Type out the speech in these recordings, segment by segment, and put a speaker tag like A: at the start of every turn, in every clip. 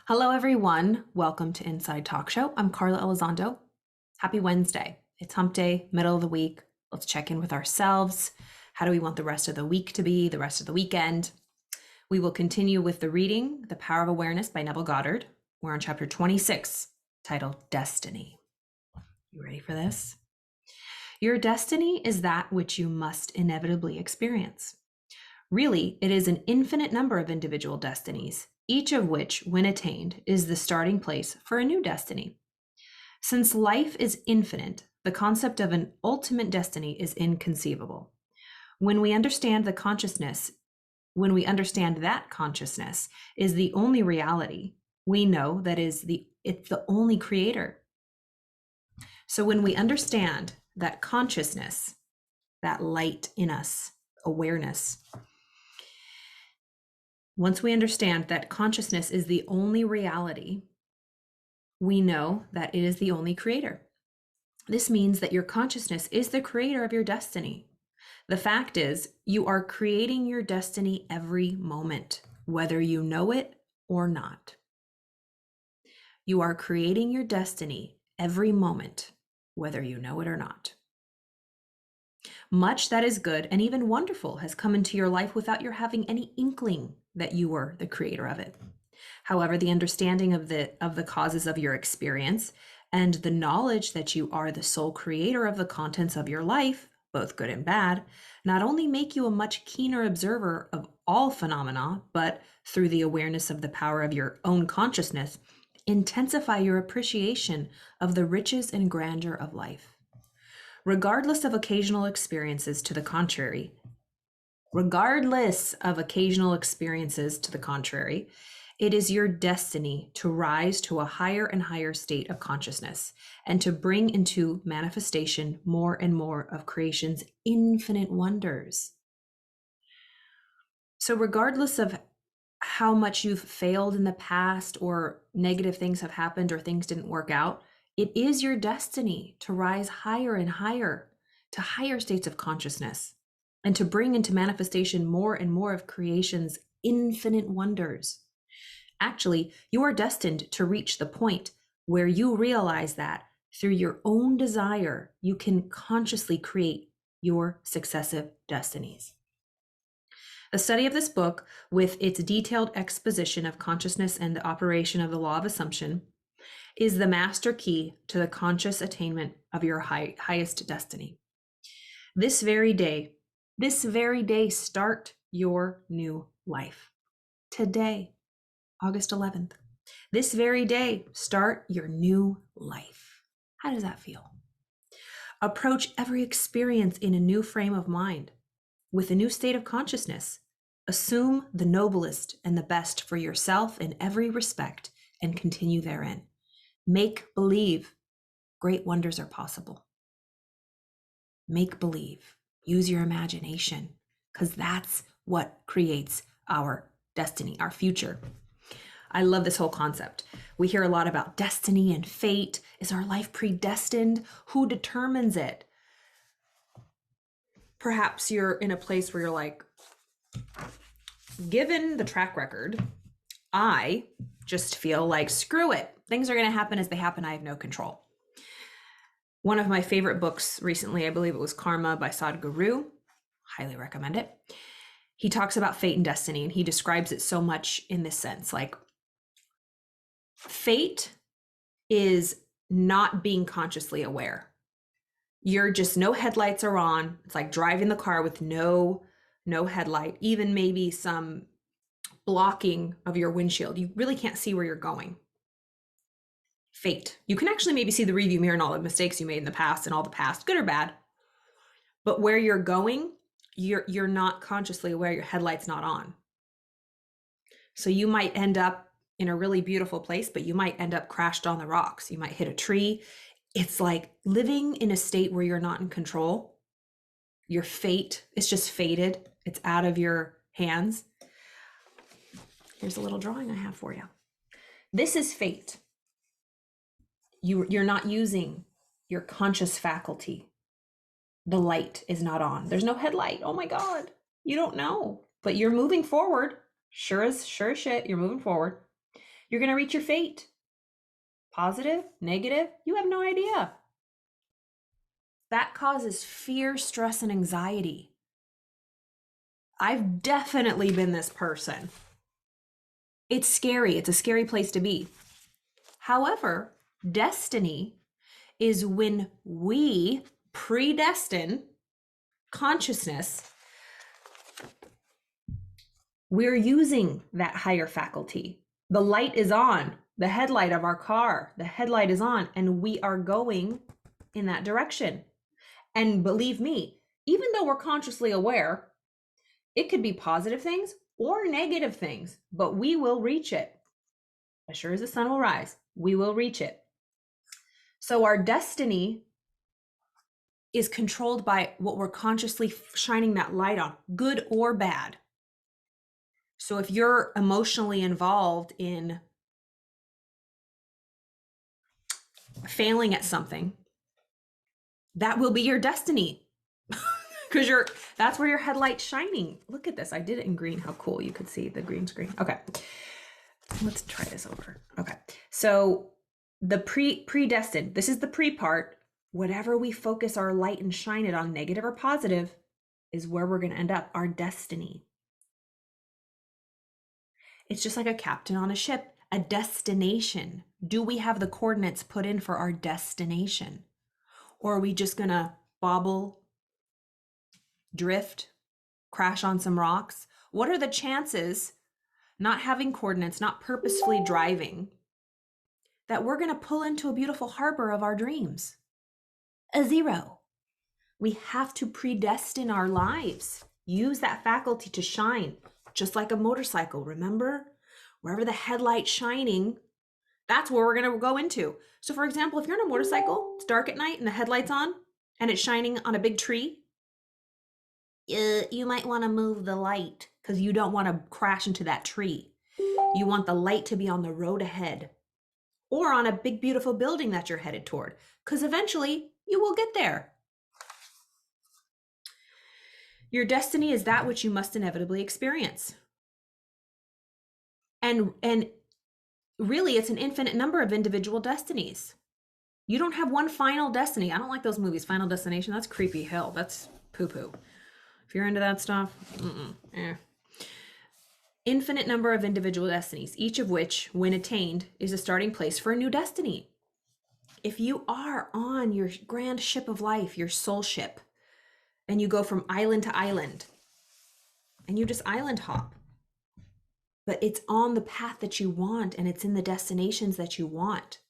A: Hello, everyone. Welcome to Inside Talk Show. I'm Carla Elizondo. Happy Wednesday. It's hump day, middle of the week. Let's check in with ourselves. How do we want the rest of the week to be, the rest of the weekend? We will continue with the reading, The Power of Awareness by Neville Goddard. We're on chapter 26, titled Destiny. You ready for this? Your destiny is that which you must inevitably experience. Really, it is an infinite number of individual destinies, each of which, when attained, is the starting place for a new destiny. Since life is infinite, the concept of an ultimate destiny is inconceivable. When we understand that consciousness is the only reality, we know that it's the only creator. So when we understand that consciousness, that light in us, awareness, once we understand that consciousness is the only reality, we know that it is the only creator. This means that your consciousness is the creator of your destiny. The fact is, you are creating your destiny every moment, whether you know it or not. You are creating your destiny every moment, whether you know it or not. Much that is good and even wonderful has come into your life without your having any inkling that you were the creator of it. However, the understanding of the causes of your experience and the knowledge that you are the sole creator of the contents of your life, both good and bad, not only make you a much keener observer of all phenomena, but through the awareness of the power of your own consciousness, intensify your appreciation of the riches and grandeur of life. Regardless of occasional experiences to the contrary, it is your destiny to rise to a higher and higher state of consciousness and to bring into manifestation more and more of creation's infinite wonders. So regardless of how much you've failed in the past or negative things have happened or things didn't work out, it is your destiny to rise higher and higher to higher states of consciousness and to bring into manifestation more and more of creation's infinite wonders. Actually, you are destined to reach the point where you realize that through your own desire, you can consciously create your successive destinies. The study of this book, with its detailed exposition of consciousness and the operation of the law of assumption, is the master key to the conscious attainment of your highest destiny. This very day, start your new life. Today, August 11th. This very day, start your new life. How does that feel? Approach every experience in a new frame of mind, with a new state of consciousness. Assume the noblest and the best for yourself in every respect and continue therein. Make believe. Great wonders are possible. Make believe. Use your imagination, because that's what creates our destiny, our future. I love this whole concept. We hear a lot about destiny and fate. Is our life predestined? Who determines it? Perhaps you're in a place where you're like, given the track record, I just feel like, screw it. Things are going to happen as they happen. I have no control. One of my favorite books recently, I believe it was Karma by Sadhguru. Highly recommend it. He talks about fate and destiny, and he describes it so much in this sense. Like, fate is not being consciously aware. You're just, no headlights are on. It's like driving the car with no headlight, even maybe some blocking of your windshield. You really can't see where you're going. Fate. You can actually maybe see the rearview mirror and all the mistakes you made in the past and all the past, good or bad. But where you're going, you're not consciously aware. Your headlight's not on. So you might end up in a really beautiful place, but you might end up crashed on the rocks. You might hit a tree. It's like living in a state where you're not in control. Your fate is just fated. It's out of your hands. Here's a little drawing I have for you. This is fate. You're not using your conscious faculty. The light is not on. There's no headlight. Oh my God. You don't know, but you're moving forward. Sure as shit, you're moving forward. You're going to reach your fate. Positive, negative, you have no idea. That causes fear, stress, and anxiety. I've definitely been this person. It's scary. It's a scary place to be. However, destiny is when we predestine consciousness. We're using that higher faculty. The light is on, the headlight of our car, the headlight is on, and we are going in that direction. And believe me, even though we're consciously aware, it could be positive things or negative things, but we will reach it. As sure as the sun will rise, we will reach it. So our destiny is controlled by what we're consciously shining that light on, good or bad. So if you're emotionally involved in failing at something, that will be your destiny. Because that's where your headlight's shining. Look at this. I did it in green. How cool. You could see the green screen. Okay. Let's try this over. Okay. So the predestined, this is the pre part. Whatever we focus our light and shine it on, negative or positive, is where we're going to end up, our destiny. It's just like a captain on a ship, a destination. Do we have the coordinates put in for our destination? Or are we just going to bobble, drift, crash on some rocks? What are the chances, not having coordinates, not purposefully driving, that we're going to pull into a beautiful harbor of our dreams? A zero. We have to predestine our lives. Use that faculty to shine, just like a motorcycle. Remember, wherever the headlight's shining, that's where we're going to go into. So for example, if you're on a motorcycle, it's dark at night and the headlight's on and it's shining on a big tree, you might want to move the light because you don't want to crash into that tree. You want the light to be on the road ahead or on a big, beautiful building that you're headed toward, because eventually you will get there. Your destiny is that which you must inevitably experience. And really, it's an infinite number of individual destinies. You don't have one final destiny. I don't like those movies, Final Destination. That's creepy hell. That's poo-poo. If you're into that stuff, Infinite number of individual destinies, each of which, when attained, is a starting place for a new destiny. If you are on your grand ship of life, your soul ship, and you go from island to island, and you just island hop, but it's on the path that you want, and it's in the destinations that you want.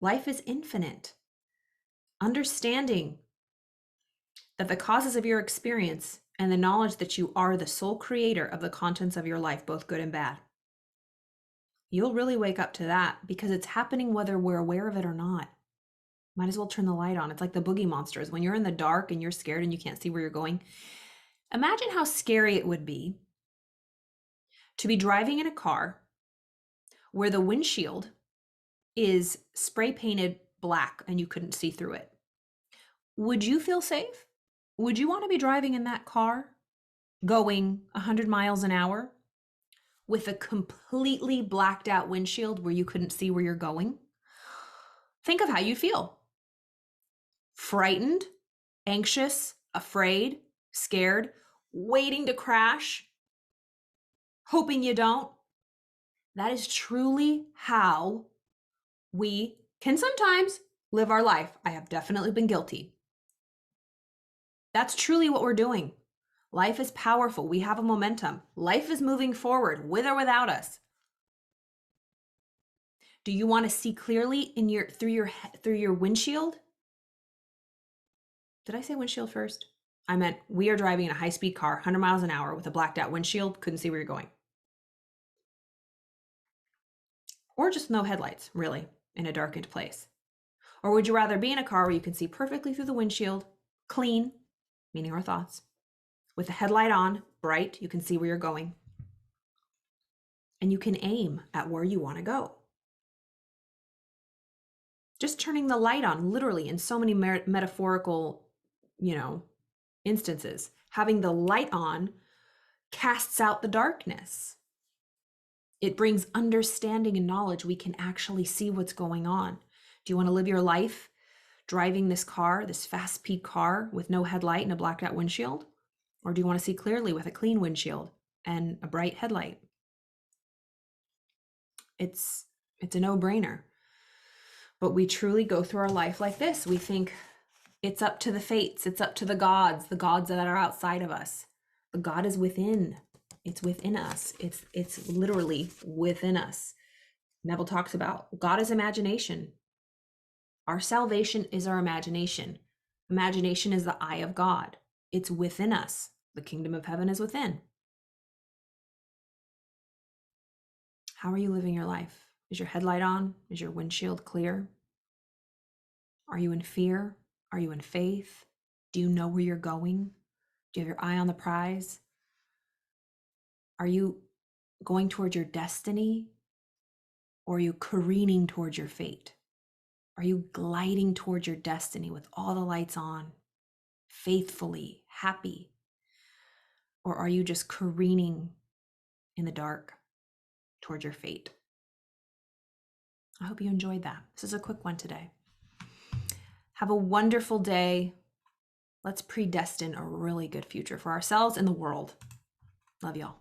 A: Life is infinite. Understanding that the causes of your experience and the knowledge that you are the sole creator of the contents of your life, both good and bad. You'll really wake up to that because it's happening whether we're aware of it or not. Might as well turn the light on. It's like the boogie monsters. When you're in the dark and you're scared and you can't see where you're going, imagine how scary it would be to be driving in a car where the windshield is spray painted black and you couldn't see through it. Would you feel safe? Would you want to be driving in that car going 100 miles an hour with a completely blacked out windshield where you couldn't see where you're going? Think of how you feel. Frightened, anxious, afraid, scared, waiting to crash, hoping you don't. That is truly how we can sometimes live our life. I have definitely been guilty. That's truly what we're doing. Life is powerful. We have a momentum. Life is moving forward with or without us. Do you want to see clearly through your windshield? Did I say windshield first? I meant we are driving in a high-speed car, 100 miles an hour with a blacked out windshield, couldn't see where you're going. Or just no headlights, really, in a darkened place. Or would you rather be in a car where you can see perfectly through the windshield, clean, meaning our thoughts, with the headlight on, bright, you can see where you're going, and you can aim at where you want to go? Just turning the light on, literally, in so many metaphorical, instances, having the light on casts out the darkness. It brings understanding and knowledge. We can actually see what's going on. Do you want to live your life driving this car, this fast speed car with no headlight and a blacked out windshield? Or do you want to see clearly with a clean windshield and a bright headlight? It's a no-brainer. But we truly go through our life like this. We think it's up to the fates, it's up to the gods that are outside of us. But God is within. It's within us. It's literally within us. Neville talks about God is imagination. Our salvation is our imagination. Imagination is the eye of God. It's within us. The kingdom of heaven is within. How are you living your life? Is your headlight on? Is your windshield clear? Are you in fear? Are you in faith? Do you know where you're going? Do you have your eye on the prize? Are you going towards your destiny? Or are you careening towards your fate? Are you gliding towards your destiny with all the lights on, faithfully, happy? Or are you just careening in the dark towards your fate? I hope you enjoyed that. This is a quick one today. Have a wonderful day. Let's predestine a really good future for ourselves and the world. Love y'all.